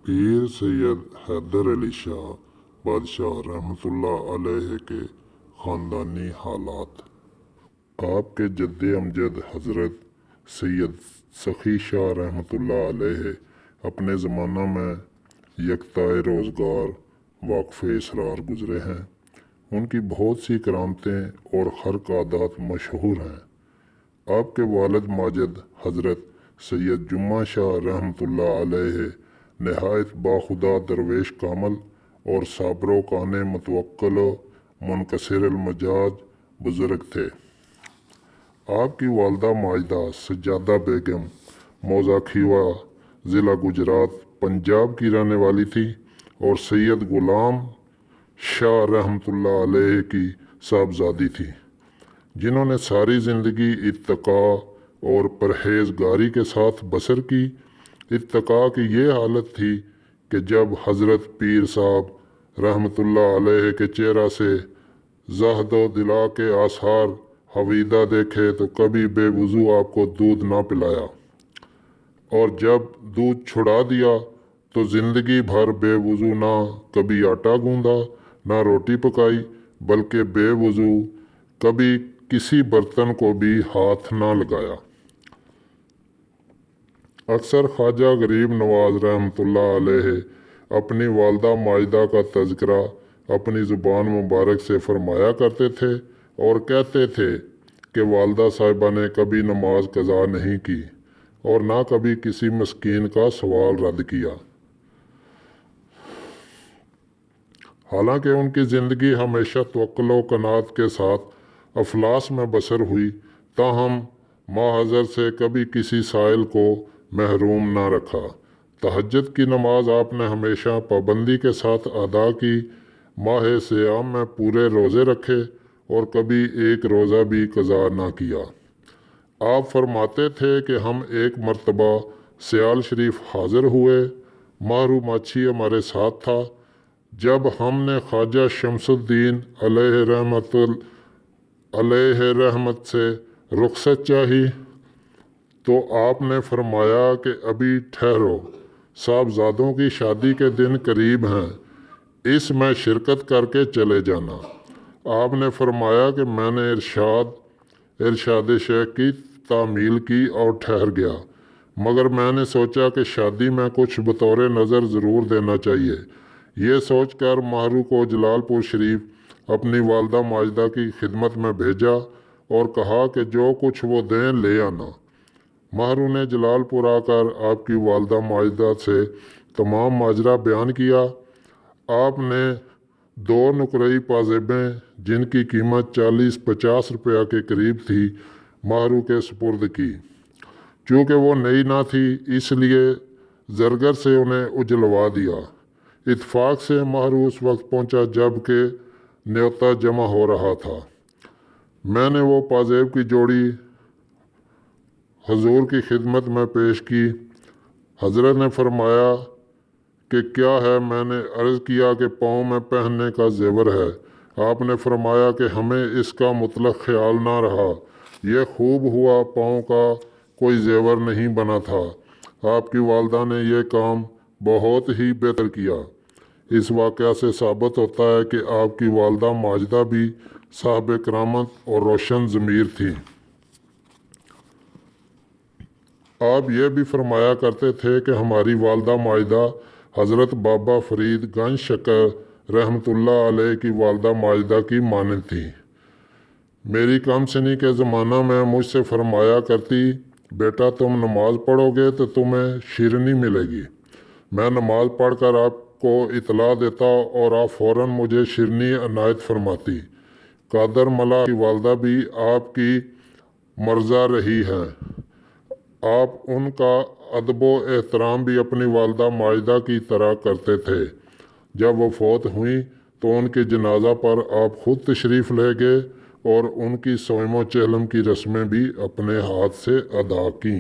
پیر سید حیدر علی شاہ بادشاہ رحمۃ اللہ علیہ کے خاندانی حالات۔ آپ کے جد امجد حضرت سید سخی شاہ رحمۃ اللہ علیہ اپنے زمانہ میں یکتائے روزگار واقف اسرار گزرے ہیں۔ ان کی بہت سی کرامتیں اور خرق عادات مشہور ہیں۔ آپ کے والد ماجد حضرت سید جمعہ شاہ رحمۃ اللہ علیہ نہایت باخدا درویش کامل اور صابر و قانع متوکل و منکسر المزاج بزرگ تھے۔ آپ کی والدہ ماجدہ سجادہ بیگم موزہ کھیوا ضلع گجرات پنجاب کی رہنے والی تھی اور سید غلام شاہ رحمۃ اللہ علیہ کی صاحبزادی تھی، جنہوں نے ساری زندگی اتقاء اور پرہیزگاری کے ساتھ بسر کی۔ اتقاء کی یہ حالت تھی کہ جب حضرت پیر صاحب رحمۃ اللہ علیہ کے چہرہ سے زہد و دلا کے آثار حویدہ دیکھے تو کبھی بے وضو آپ کو دودھ نہ پلایا، اور جب دودھ چھڑا دیا تو زندگی بھر بے وضو نہ کبھی آٹا گوندا نہ روٹی پکائی، بلکہ بے وضو کبھی کسی برتن کو بھی ہاتھ نہ لگایا۔ اکثر خواجہ غریب نواز رحمۃ اللہ علیہ اپنی والدہ ماجدہ کا تذکرہ اپنی زبان مبارک سے فرمایا کرتے تھے اور کہتے تھے کہ والدہ صاحبہ نے کبھی نماز قضا نہیں کی اور نہ کبھی کسی مسکین کا سوال رد کیا۔ حالانکہ ان کی زندگی ہمیشہ توکل و قناعت کے ساتھ افلاس میں بسر ہوئی، تاہم ماحضر سے کبھی کسی سائل کو محروم نہ رکھا۔ تہجد کی نماز آپ نے ہمیشہ پابندی کے ساتھ ادا کی، ماہ سیام میں پورے روزے رکھے اور کبھی ایک روزہ بھی قضا نہ کیا۔ آپ فرماتے تھے کہ ہم ایک مرتبہ سیال شریف حاضر ہوئے، ماہرو ماچھی ہمارے ساتھ تھا۔ جب ہم نے خواجہ شمس الدین علیہ رحمت سے رخصت چاہی تو آپ نے فرمایا کہ ابھی ٹھہرو، صاحبزادوں کی شادی کے دن قریب ہیں، اس میں شرکت کر کے چلے جانا۔ آپ نے فرمایا کہ میں نے ارشاد شیخ کی تعمیل کی اور ٹھہر گیا، مگر میں نے سوچا کہ شادی میں کچھ بطور نظر ضرور دینا چاہیے۔ یہ سوچ کر ماہرو کو جلال پور شریف اپنی والدہ ماجدہ کی خدمت میں بھیجا اور کہا کہ جو کچھ وہ دیں لے آنا۔ ماہرو نے جلال پور آ کر آپ کی والدہ ماجدہ سے تمام ماجرا بیان کیا۔ آپ نے 2 نقرئی پازیبیں جن کی قیمت 40-50 روپیہ کے قریب تھی ماہرو کے سپرد کی۔ چونکہ وہ نئی نہ تھی اس لیے زرگر سے انہیں اجلوا دیا۔ اتفاق سے ماہرو اس وقت پہنچا جب کہ نیوتا جمع ہو رہا تھا۔ میں نے وہ پازیب کی جوڑی حضور کی خدمت میں پیش کی۔ حضرت نے فرمایا کہ کیا ہے؟ میں نے عرض کیا کہ پاؤں میں پہننے کا زیور ہے۔ آپ نے فرمایا کہ ہمیں اس کا مطلق خیال نہ رہا، یہ خوب ہوا پاؤں کا کوئی زیور نہیں بنا تھا۔ آپ کی والدہ نے یہ کام بہت ہی بہتر کیا۔ اس واقعہ سے ثابت ہوتا ہے کہ آپ کی والدہ ماجدہ بھی صاحب کرامت اور روشن ضمیر تھی۔ آپ یہ بھی فرمایا کرتے تھے کہ ہماری والدہ ماجدہ حضرت بابا فرید گنج شکر رحمۃ اللہ علیہ کی والدہ ماجدہ کی مانند تھی۔ میری کم سنی کے زمانہ میں مجھ سے فرمایا کرتی، بیٹا تم نماز پڑھو گے تو تمہیں شیرنی ملے گی۔ میں نماز پڑھ کر آپ کو اطلاع دیتا اور آپ فوراً مجھے شیرنی عنایت فرماتی۔ قادر ملا کی والدہ بھی آپ کی مرضع رہی ہیں۔ آپ ان کا ادب و احترام بھی اپنی والدہ ماجدہ کی طرح کرتے تھے۔ جب وہ فوت ہوئیں تو ان کے جنازہ پر آپ خود تشریف لے گئے اور ان کی سوئم و چہلم کی رسمیں بھی اپنے ہاتھ سے ادا کیں۔